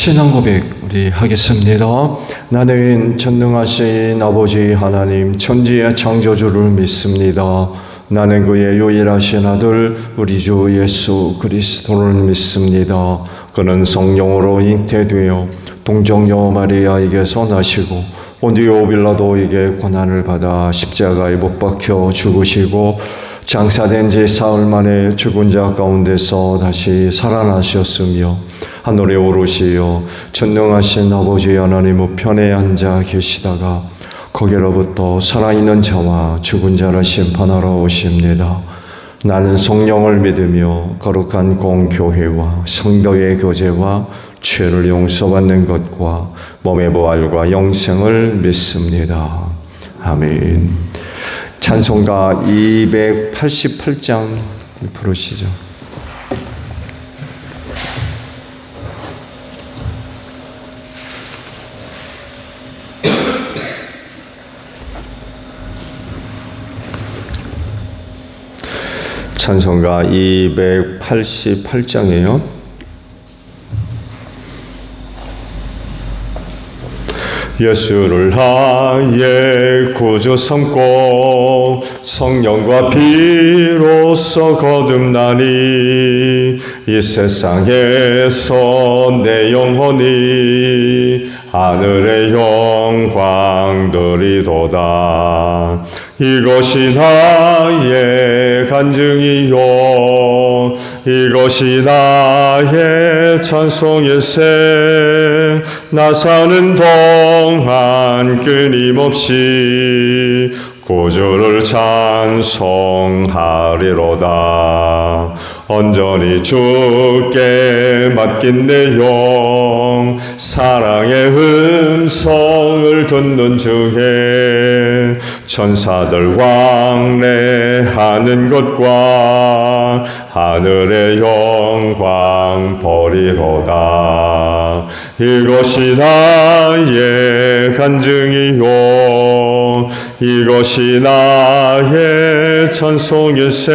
신앙 고백 우리 하겠습니다. 나는 전능하신 아버지 하나님 천지의 창조주를 믿습니다. 나는 그의 유일하신 아들 우리 주 예수 그리스도를 믿습니다. 그는 성령으로 잉태되어 동정녀 마리아에게서 나시고 본디오 빌라도에게 고난을 받아 십자가에 못 박혀 죽으시고 장사된 지 사흘 만에 죽은 자 가운데서 다시 살아나셨으며 하늘에 오르시어 전능하신 아버지 하나님 우편에 앉아 계시다가 거기로부터 살아있는 자와 죽은 자를 심판하러 오십니다. 나는 성령을 믿으며 거룩한 공교회와 성도의 교제와 죄를 용서받는 것과 몸의 부활과 영생을 믿습니다. 아멘. 찬송가 288장 부르시죠. 찬송가 288장이에요. 예수를 나의 구주 삼고 성령과 피로써 거듭나니 이 세상에서 내 영혼이 하늘의 영광 누리도다. 이것이 나의 간증이요 이것이 나의 찬송일세. 나 사는 동안 끊임없이 구주를 찬송하리로다. 온전히 주께 맡긴 내 영 사랑의 음성을 듣는 중에 천사들 왕래하는 것과 하늘의 영광 보리로다. 이것이 나의 간증이요 이것이 나의 찬송일세.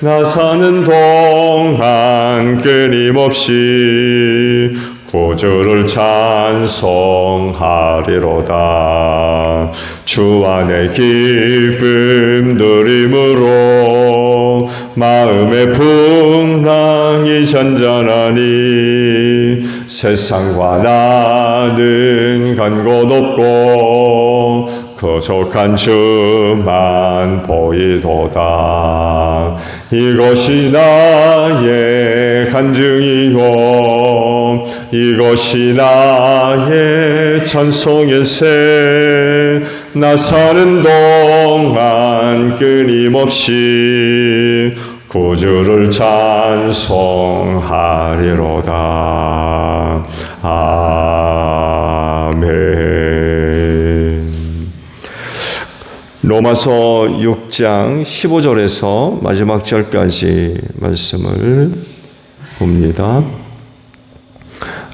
나 사는 동안 끊임없이 구주를 찬송하리로다. 주 안의 기쁨 누림으로 마음의 풍랑이 잔잔하니 세상과 나는 간 곳 없고 거룩한 주만 보이도다. 이것이 나의 간증이요 이것이 나의 찬송일세. 나 사는 동안 끊임없이 구주를 찬송하리로다. 아멘. 로마서 6장 15절에서 마지막 절까지 말씀을 봅니다.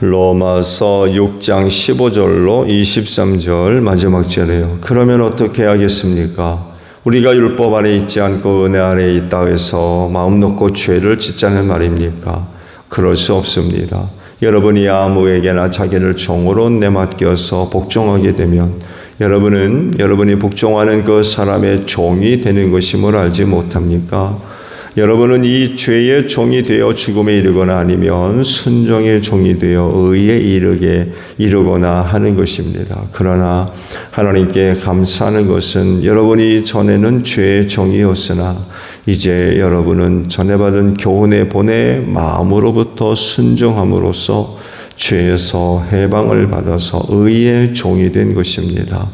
로마서 6장 15절로 23절 마지막 절이에요. 그러면 어떻게 하겠습니까? 우리가 율법 아래 있지 않고 은혜 아래 있다 해서 마음 놓고 죄를 짓자는 말입니까? 그럴 수 없습니다. 여러분이 아무에게나 자기를 종으로 내맡겨서 복종하게 되면 여러분은 여러분이 복종하는 그 사람의 종이 되는 것임을 알지 못합니까? 여러분은 이 죄의 종이 되어 죽음에 이르거나 아니면 순종의 종이 되어 의에 이르거나 하는 것입니다. 그러나 하나님께 감사하는 것은 여러분이 전에는 죄의 종이었으나 이제 여러분은 전에 받은 교훈의 본의 마음으로부터 순종함으로써 죄에서 해방을 받아서 의의 종이 된 것입니다.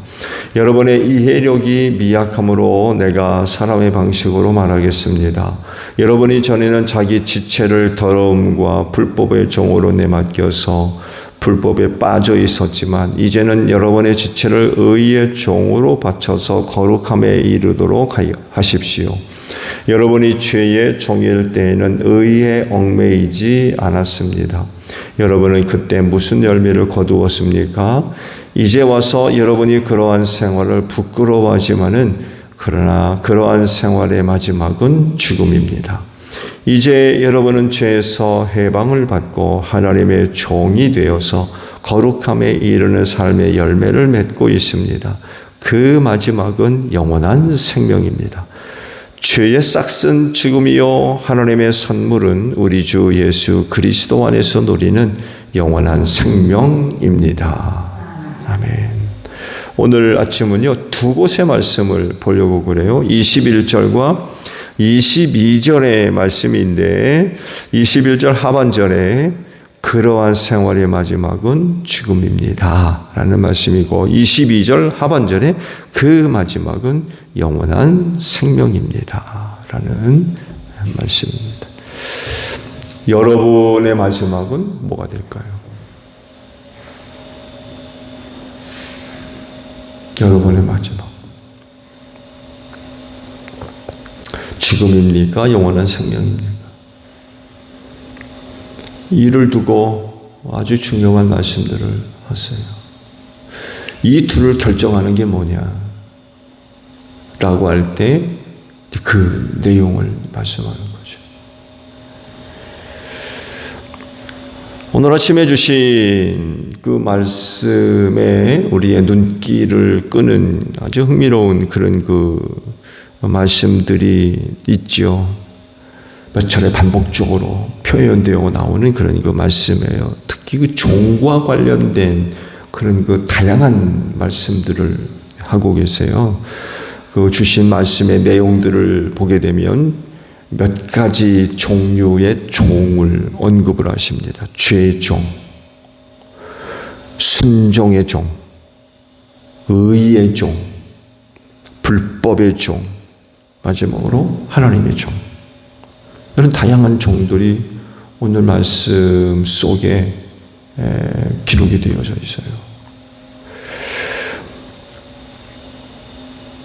여러분의 이해력이 미약함으로 내가 사람의 방식으로 말하겠습니다. 여러분이 전에는 자기 지체를 더러움과 불법의 종으로 내맡겨서 불법에 빠져 있었지만 이제는 여러분의 지체를 의의 종으로 바쳐서 거룩함에 이르도록 하십시오. 여러분이 죄의 종일 때에는 의에 얽매이지 않았습니다. 여러분은 그때 무슨 열매를 거두었습니까? 이제 와서 여러분이 그러한 생활을 부끄러워하지만은 그러나 그러한 생활의 마지막은 죽음입니다. 이제 여러분은 죄에서 해방을 받고 하나님의 종이 되어서 거룩함에 이르는 삶의 열매를 맺고 있습니다. 그 마지막은 영원한 생명입니다. 죄의 싹슨 죽음이요 하나님의 선물은 우리 주 예수 그리스도 안에서 누리는 영원한 생명입니다. 아멘. 오늘 아침은요, 두 곳의 말씀을 보려고 그래요. 21절과 22절의 말씀인데 21절 하반절에 그러한 생활의 마지막은 죽음입니다 라는 말씀이고, 22절 하반절에 그 마지막은 영원한 생명입니다 라는 말씀입니다. 여러분의 마지막은 뭐가 될까요? 여러분의 마지막 죽음입니까? 영원한 생명입니까? 이를 두고 아주 중요한 말씀들을 하세요. 이 둘을 결정하는 게 뭐냐 라고 할 때 그 내용을 말씀하는 거죠. 오늘 아침에 주신 그 말씀에 우리의 눈길을 끄는 아주 흥미로운 그런 그 말씀들이 있죠. 몇 차례 반복적으로 표현되어 나오는 그런 그 말씀이에요. 특히 그 종과 관련된 그런 그 다양한 말씀들을 하고 계세요. 그 주신 말씀의 내용들을 보게 되면 몇 가지 종류의 종을 언급을 하십니다. 죄의 종, 순종의 종, 의의 종, 불법의 종, 마지막으로 하나님의 종. 이런 다양한 종들이 오늘 말씀 속에 기록이 되어져 있어요.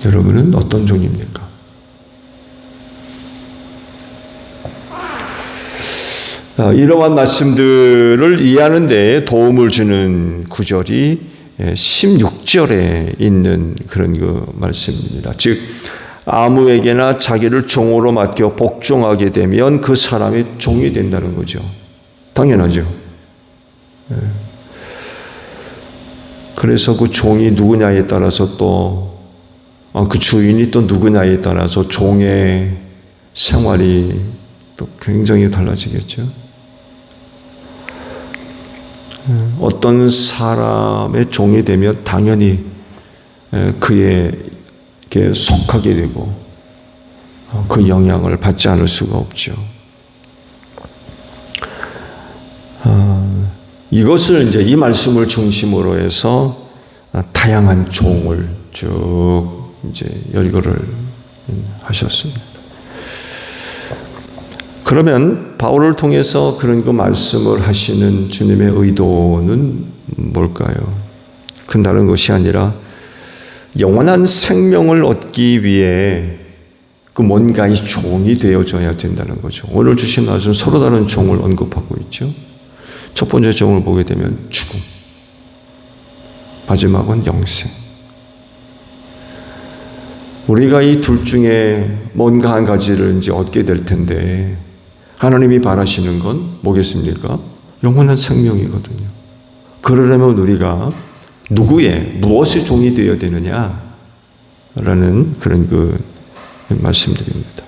여러분은 어떤 종입니까? 이러한 말씀들을 이해하는 데 도움을 주는 구절이 16절에 있는 그런 그 말씀입니다. 즉 아무에게나 자기를 종으로 맡겨 복종하게 되면 그 사람이 종이 된다는 거죠. 당연하죠. 그래서 그 종이 누구냐에 따라서 또 그 주인이 또 누구냐에 따라서 종의 생활이 또 굉장히 달라지겠죠. 어떤 사람의 종이 되면 당연히 그에게 속하게 되고 그 영향을 받지 않을 수가 없죠. 이것을 이제 이 말씀을 중심으로 해서 다양한 종을 쭉 이제 열거를 하셨습니다. 그러면 바울을 통해서 그런 그 말씀을 하시는 주님의 의도는 뭘까요? 큰 다른 것이 아니라 영원한 생명을 얻기 위해 그 뭔가의 종이 되어져야 된다는 거죠. 오늘 주신 말씀 서로 다른 종을 언급하고 있죠. 첫 번째 종을 보게 되면 죽음, 마지막은 영생. 우리가 이 둘 중에 뭔가 한 가지를 이제 얻게 될 텐데 하나님이 바라시는 건 뭐겠습니까? 영원한 생명이거든요. 그러려면 우리가 무엇의 종이 되어야 되느냐라는 그런 그 말씀드립니다.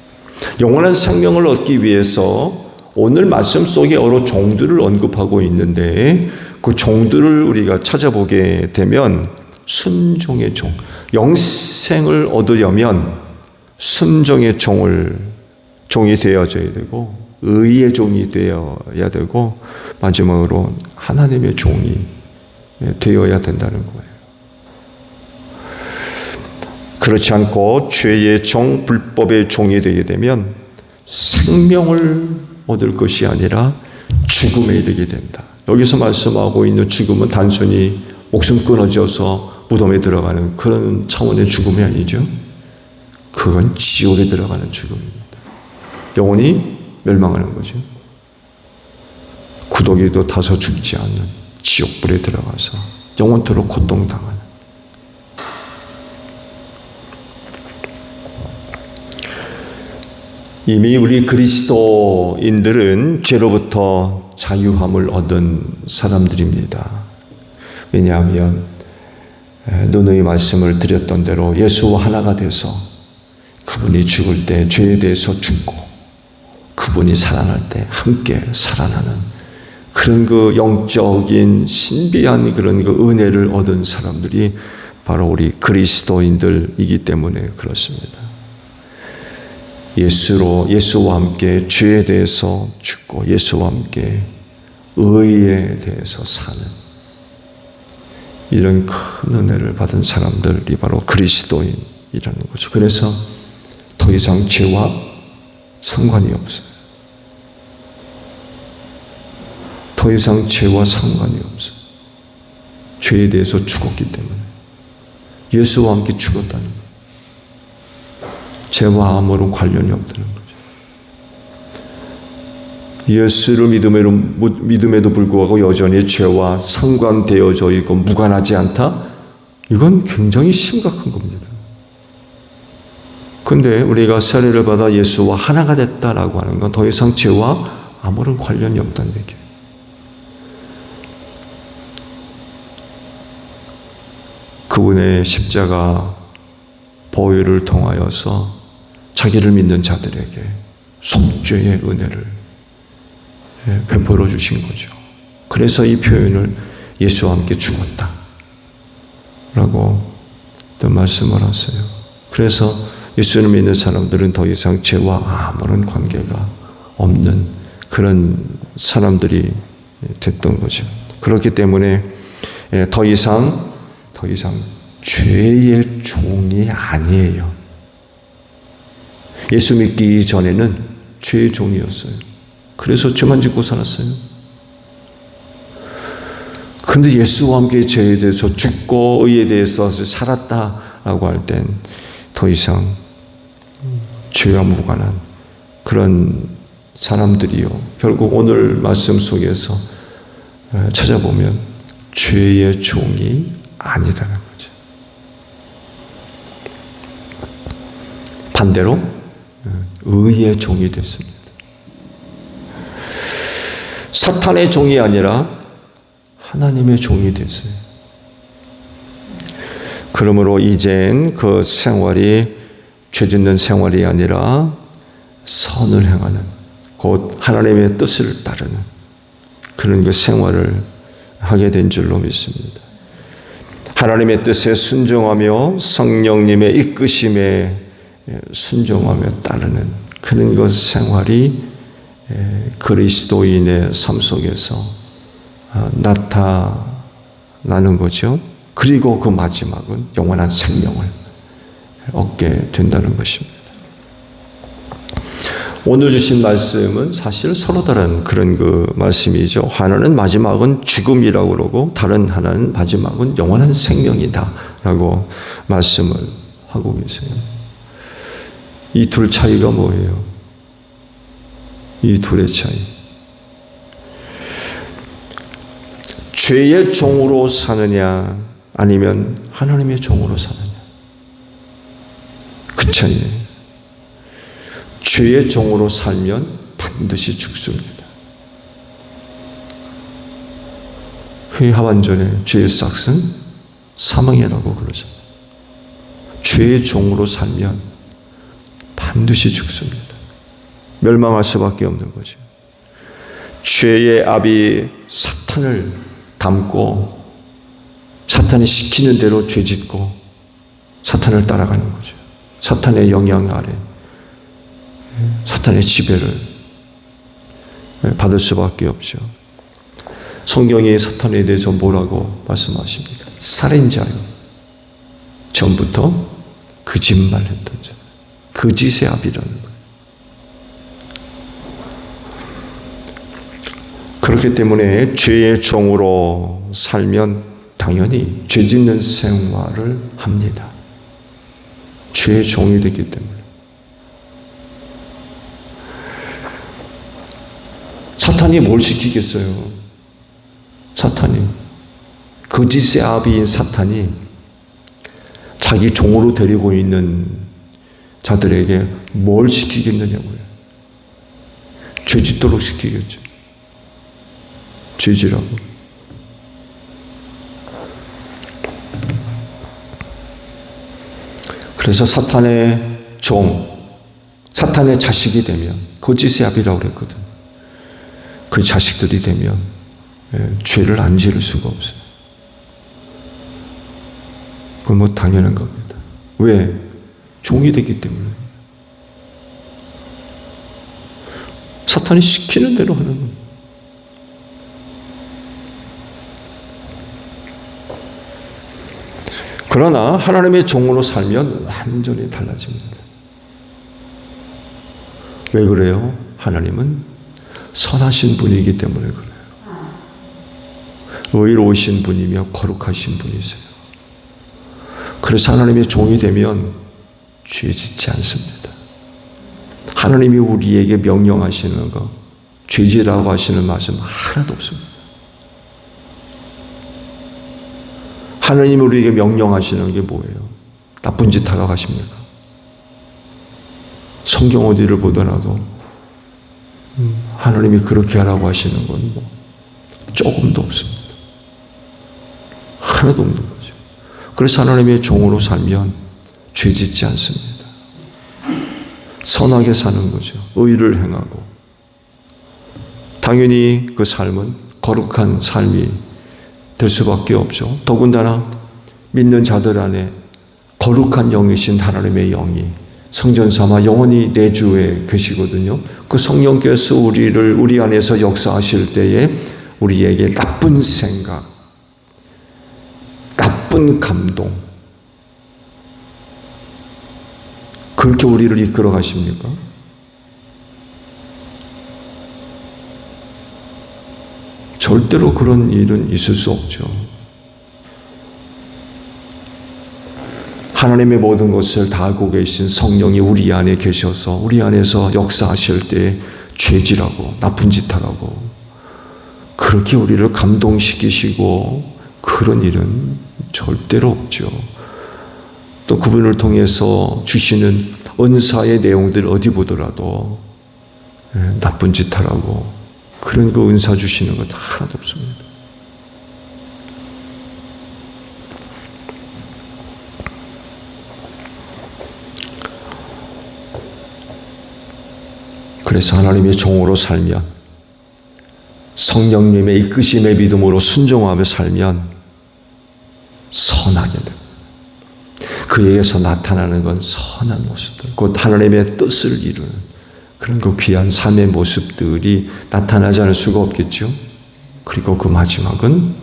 영원한 생명을 얻기 위해서 오늘 말씀 속에 여러 종들을 언급하고 있는데 그 종들을 우리가 찾아보게 되면 순종의 종, 영생을 얻으려면 순종의 종이 되어져야 되고 의의 종이 되어야 되고 마지막으로 하나님의 종이 되어야 된다는 거예요. 그렇지 않고 죄의 종, 불법의 종이 되게 되면 생명을 얻을 것이 아니라 죽음에 이르게 된다. 여기서 말씀하고 있는 죽음은 단순히 목숨 끊어져서 무덤에 들어가는 그런 차원의 죽음이 아니죠. 그건 지옥에 들어가는 죽음입니다. 영원히 멸망하는 거죠. 구더기도 타서 죽지 않는 지옥불에 들어가서 영원토록 고통당하는. 이미 우리 그리스도인들은 죄로부터 자유함을 얻은 사람들입니다. 왜냐하면 누누이 말씀을 드렸던 대로 예수와 하나가 돼서 그분이 죽을 때 죄에 대해서 죽고 그분이 살아날 때 함께 살아나는 그런 그 영적인 신비한 그런 그 은혜를 얻은 사람들이 바로 우리 그리스도인들이기 때문에 그렇습니다. 예수와 함께 죄에 대해서 죽고 예수와 함께 의에 대해서 사는 이런 큰 은혜를 받은 사람들이 바로 그리스도인이라는 거죠. 그래서 더 이상 죄와 상관이 없어요. 더 이상 죄와 상관이 없어요. 죄에 대해서 죽었기 때문에. 예수와 함께 죽었다는 거예요. 죄와 아무런 관련이 없다는 거죠. 예수를 믿음에도 불구하고 여전히 죄와 상관되어져 있고 무관하지 않다? 이건 굉장히 심각한 겁니다. 근데 우리가 세례를 받아 예수와 하나가 됐다라고 하는 건 더 이상 죄와 아무런 관련이 없다는 얘기예요. 그분의 십자가 보혈을 통하여서 자기를 믿는 자들에게 속죄의 은혜를 베풀어 주신 거죠. 그래서 이 표현을 예수와 함께 죽었다 라고 또 말씀을 하세요. 그래서 예수를 믿는 사람들은 더 이상 죄와 아무런 관계가 없는 그런 사람들이 됐던 거죠. 그렇기 때문에 더 이상 죄의 종이 아니에요. 예수 믿기 전에는 죄의 종이었어요. 그래서 죄만 짓고 살았어요. 근데 예수와 함께 죄에 대해서 죽고 의에 대해서 살았다라고 할 땐 더 이상 죄와 무관한 그런 사람들이요. 결국 오늘 말씀 속에서 찾아보면 죄의 종이 아니라는 거죠. 반대로 의의 종이 됐습니다. 사탄의 종이 아니라 하나님의 종이 됐어요. 그러므로 이젠 그 생활이 죄 짓는 생활이 아니라 선을 행하는 곧 하나님의 뜻을 따르는 그런 그 생활을 하게 된 줄로 믿습니다. 하나님의 뜻에 순종하며 성령님의 이끄심에 순종하며 따르는 그런 것 생활이 그리스도인의 삶 속에서 나타나는 거죠. 그리고 그 마지막은 영원한 생명을 얻게 된다는 것입니다. 오늘 주신 말씀은 사실 서로 다른 그런 그 말씀이죠. 하나는 마지막은 죽음이라고 그러고 다른 하나는 마지막은 영원한 생명이다 라고 말씀을 하고 계세요. 이 둘 차이가 뭐예요? 이 둘의 차이. 죄의 종으로 사느냐 아니면 하나님의 종으로 사느냐. 그 차이예요. 죄의 종으로 살면 반드시 죽습니다. 하반절에 죄의 싹은 사망이라고 그러죠. 죄의 종으로 살면 반드시 죽습니다. 멸망할 수밖에 없는 거죠. 죄의 압이 사탄을 담고 사탄이 시키는 대로 죄 짓고 사탄을 따라가는 거죠. 사탄의 영향 아래 사탄의 지배를 받을 수밖에 없죠. 성경이 사탄에 대해서 뭐라고 말씀하십니까? 살인자요. 전부터 거짓말했던 자. 거짓의 압이라는 거예요. 그렇기 때문에 죄의 종으로 살면 당연히 죄 짓는 생활을 합니다. 죄의 종이 됐기 때문에. 사탄이 뭘 시키겠어요? 사탄이. 거짓의 아비인 사탄이 자기 종으로 데리고 있는 자들에게 뭘 시키겠느냐고요. 죄짓도록 시키겠죠. 죄지라고. 그래서 사탄의 사탄의 자식이 되면, 거짓의 아비라고 그랬거든. 그 자식들이 되면 죄를 안 지을 수가 없어요. 그건 뭐 당연한 겁니다. 왜? 종이 되기 때문에. 사탄이 시키는 대로 하는 겁니다. 그러나 하나님의 종으로 살면 완전히 달라집니다. 왜 그래요? 하나님은 선하신 분이기 때문에 그래요. 의로우신 분이며 거룩하신 분이세요. 그래서 하나님의 종이 되면 죄 짓지 않습니다. 하나님이 우리에게 명령하시는 것, 죄지라고 하시는 말씀 하나도 없습니다. 하나님이 우리에게 명령하시는 게 뭐예요? 나쁜 짓 하라고 하십니까? 성경 어디를 보더라도 하나님이 그렇게 하라고 하시는 건 뭐 조금도 없습니다. 하나도 없는 거죠. 그래서 하나님의 종으로 살면 죄 짓지 않습니다. 선하게 사는 거죠. 의를 행하고. 당연히 그 삶은 거룩한 삶이 될 수밖에 없죠. 더군다나 믿는 자들 안에 거룩한 영이신 하나님의 영이 성전 삼아 영원히 내주에 계시거든요. 그 성령께서 우리 안에서 역사하실 때에 우리에게 나쁜 생각, 나쁜 감동, 그렇게 우리를 이끌어 가십니까? 절대로 그런 일은 있을 수 없죠. 하나님의 모든 것을 다 알고 계신 성령이 우리 안에 계셔서 우리 안에서 역사하실 때 죄지라고, 나쁜 짓 하라고, 그렇게 우리를 감동시키시고 그런 일은 절대로 없죠. 또 그분을 통해서 주시는 은사의 내용들 어디 보더라도 나쁜 짓 하라고 그런 그 은사 주시는 것 하나도 없습니다. 그래서 하나님의 종으로 살면, 성령님의 이끄심의 믿음으로 순종하며 살면 선하게 됩니다. 그에게서 나타나는 건 선한 모습들, 곧 하나님의 뜻을 이루는 그런 그 귀한 삶의 모습들이 나타나지 않을 수가 없겠죠. 그리고 그 마지막은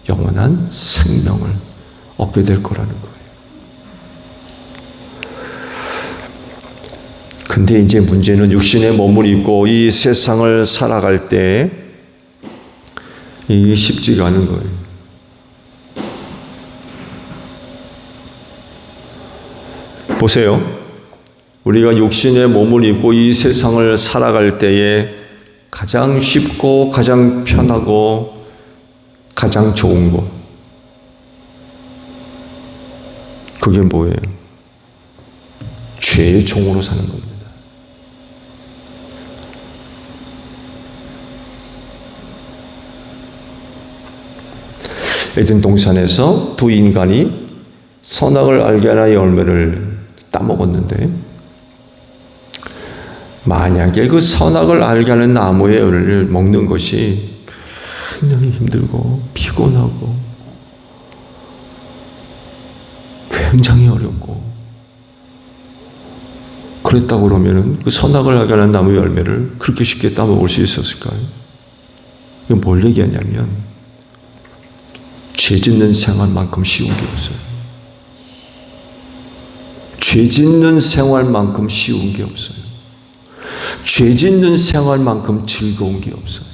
영원한 생명을 얻게 될 거라는 거예요. 근데 이제 문제는 육신의 몸을 입고 이 세상을 살아갈 때 이게 쉽지가 않은 거예요. 보세요. 우리가 육신의 몸을 입고 이 세상을 살아갈 때에 가장 쉽고 가장 편하고 가장 좋은 것, 그게 뭐예요? 죄의 종으로 사는 겁니다. 에덴 동산에서 두 인간이 선악을 알게 하는 열매를 따먹었는데, 만약에 그 선악을 알게 하는 나무의 열매를 먹는 것이 굉장히 힘들고 피곤하고 굉장히 어렵고 그랬다고 그러면은 그 선악을 알게 하는 나무 열매를 그렇게 쉽게 따먹을 수 있었을까요? 이건 뭘 얘기하냐면 죄 짓는 생활만큼 쉬운 게 없어요. 죄 짓는 생활만큼 쉬운 게 없어요. 죄 짓는 생활만큼 즐거운 게 없어요.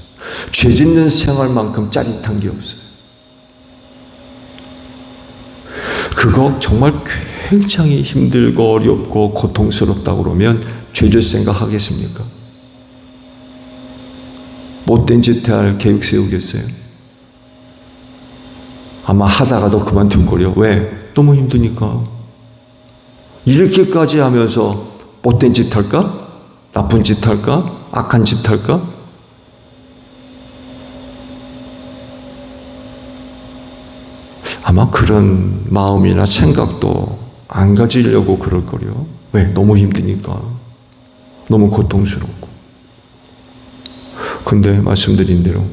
죄 짓는 생활만큼 짜릿한 게 없어요. 그거 정말 굉장히 힘들고 어렵고 고통스럽다고 그러면 죄질 생각 하겠습니까? 못된 짓 할 계획 세우겠어요? 아마 하다가도 그만둘 거예요. 왜? 너무 힘드니까. 이렇게까지 하면서 못된 짓 할까? 나쁜 짓 할까? 악한 짓 할까? 아마 그런 마음이나 생각도 안 가지려고 그럴 거요. 왜? 너무 힘드니까. 너무 고통스럽고. 근데 말씀드린 대로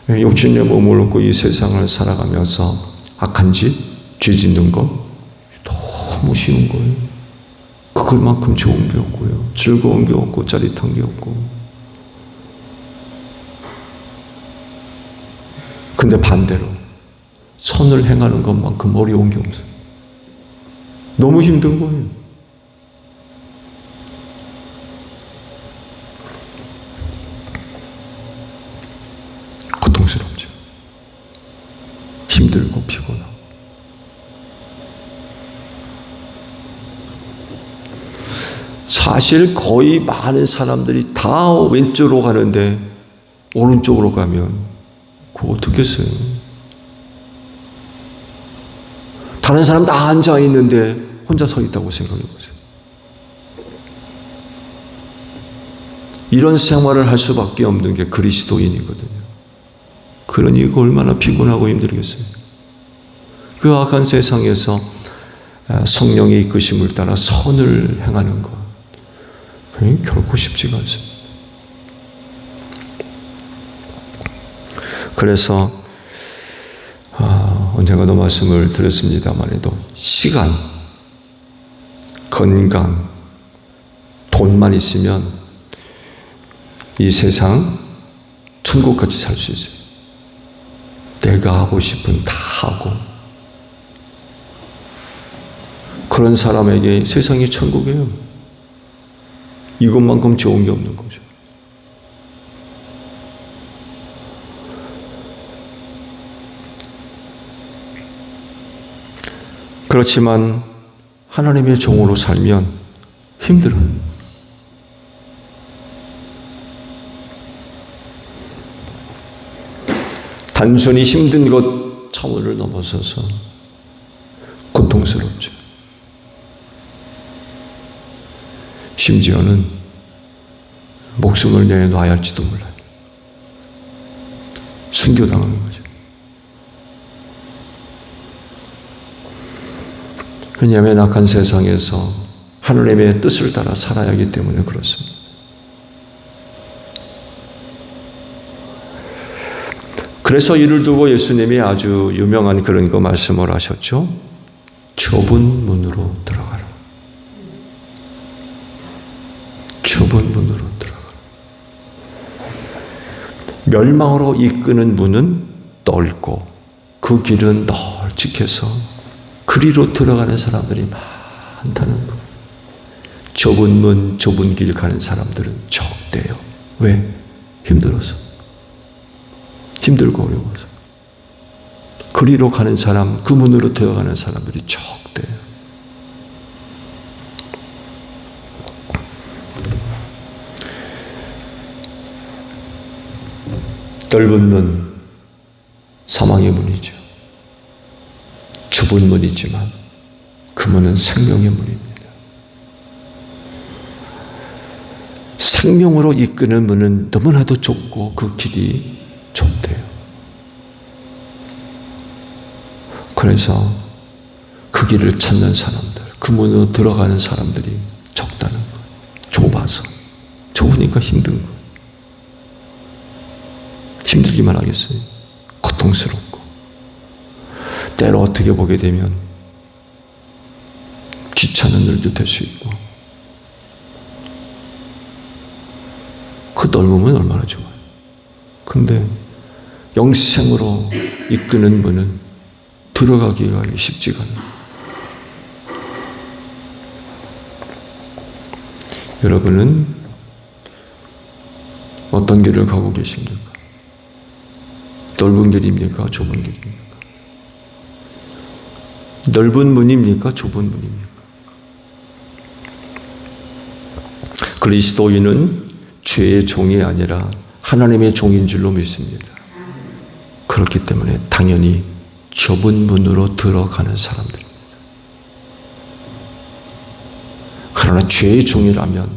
육신의 몸을 얻고 이 세상을 살아가면서 악한 짓, 죄 짓는 거 너무 쉬운 거예요. 그걸만큼 좋은 게 없고요. 즐거운 게 없고 짜릿한 게 없고. 근데 반대로 선을 행하는 것만큼 어려운 게 없어요. 너무 힘든 거예요. 고통스럽죠. 힘들고 피곤하고. 사실 거의 많은 사람들이 다 왼쪽으로 가는데 오른쪽으로 가면 그거 어떻게 써요? 다른 사람 다 앉아 있는데 혼자 서 있다고 생각해 보세요. 이런 생활을 할 수밖에 없는 게 그리스도인이거든요. 그러니 그 얼마나 피곤하고 힘들겠어요. 그 악한 세상에서 성령의 이끄심을 따라 선을 행하는 것, 그게 결코 쉽지가 않습니다. 그래서 언젠가도 말씀을 드렸습니다만에도 시간, 건강, 돈만 있으면 이 세상 천국까지 살 수 있어요. 내가 하고 싶은 다 하고. 그런 사람에게 세상이 천국이에요. 이것만큼 좋은 게 없는 거죠. 그렇지만 하나님의 종으로 살면 힘들어요. 단순히 힘든 것 차원을 넘어서서 고통스럽죠. 심지어는 목숨을 내놔야 할지도 몰라요. 순교당하는 거죠. 왜냐하면 악한 세상에서 하나님의 뜻을 따라 살아야 하기 때문에 그렇습니다. 그래서 이를 두고 예수님이 아주 유명한 그런 거 말씀을 하셨죠. 좁은 문으로 들어가라. 좁은 문으로 들어가라. 멸망으로 이끄는 문은 넓고 그 길은 널찍해서 그리로 들어가는 사람들이 많다는 거. 좁은 문, 좁은 길 가는 사람들은 적대요. 왜? 힘들어서. 힘들고 어려워서. 그리로 가는 사람, 그 문으로 들어가는 사람들이 적대요. 넓은 문, 사망의 문이죠. 좁은 문이지만 그 문은 생명의 문입니다. 생명으로 이끄는 문은 너무나도 좁고 그 길이 좁대요. 그래서 그 길을 찾는 사람들, 그 문으로 들어가는 사람들이 적다는 거예요. 좁아서. 좁으니까 힘든 거예요. 힘들기만 하겠어요. 고통스럽고. 때로 어떻게 보게 되면 귀찮은 일도 될 수 있고. 그 넓으면 얼마나 좋아요. 근데 영생으로 이끄는 문은 들어가기가 쉽지가 않아요. 여러분은 어떤 길을 가고 계십니까? 넓은 길입니까? 좁은 길입니까? 넓은 문입니까? 좁은 문입니까? 그리스도인은 죄의 종이 아니라 하나님의 종인 줄로 믿습니다. 그렇기 때문에 당연히 좁은 문으로 들어가는 사람들입니다. 그러나 죄의 종이라면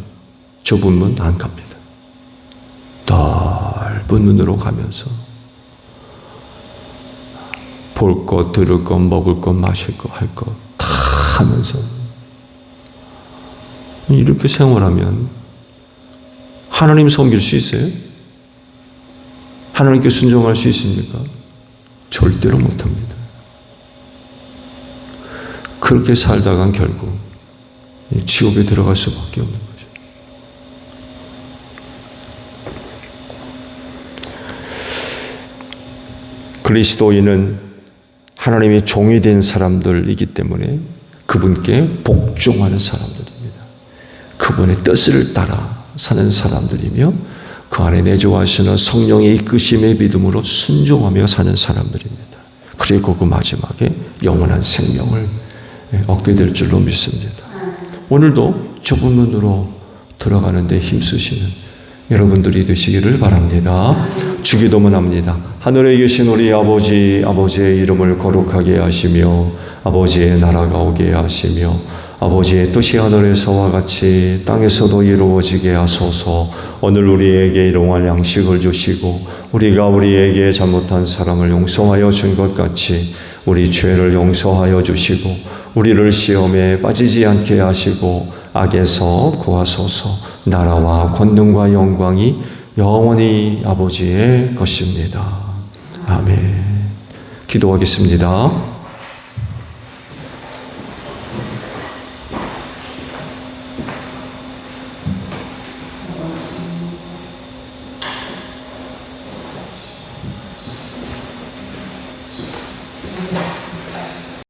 좁은 문 안 갑니다. 넓은 문으로 가면서 볼 것, 들을 것, 먹을 것, 마실 것, 할 것 다 하면서 이렇게 생활하면 하나님 섬길 수 있어요? 하나님께 순종할 수 있습니까? 절대로 못합니다. 그렇게 살다간 결국 지옥에 들어갈 수밖에 없는 거죠. 그리스도인은 하나님의 종이 된 사람들이기 때문에 그분께 복종하는 사람들입니다. 그분의 뜻을 따라 사는 사람들이며 그 안에 내주하시는 성령의 이끄심의 믿음으로 순종하며 사는 사람들입니다. 그리고 그 마지막에 영원한 생명을 얻게 될 줄로 믿습니다. 오늘도 좁은 문으로 들어가는데 힘쓰시는 여러분들이 되시기를 바랍니다. 주기도문 합니다. 하늘에 계신 우리 아버지, 아버지의 이름을 거룩하게 하시며 아버지의 나라가 오게 하시며 아버지의 뜻이 하늘에서와 같이 땅에서도 이루어지게 하소서. 오늘 우리에게 일용할 양식을 주시고 우리가 우리에게 잘못한 사람을 용서하여 준 것 같이 우리 죄를 용서하여 주시고 우리를 시험에 빠지지 않게 하시고 악에서 구하소서. 나라와 권능과 영광이 영원히 아버지의 것입니다. 아멘. 기도하겠습니다.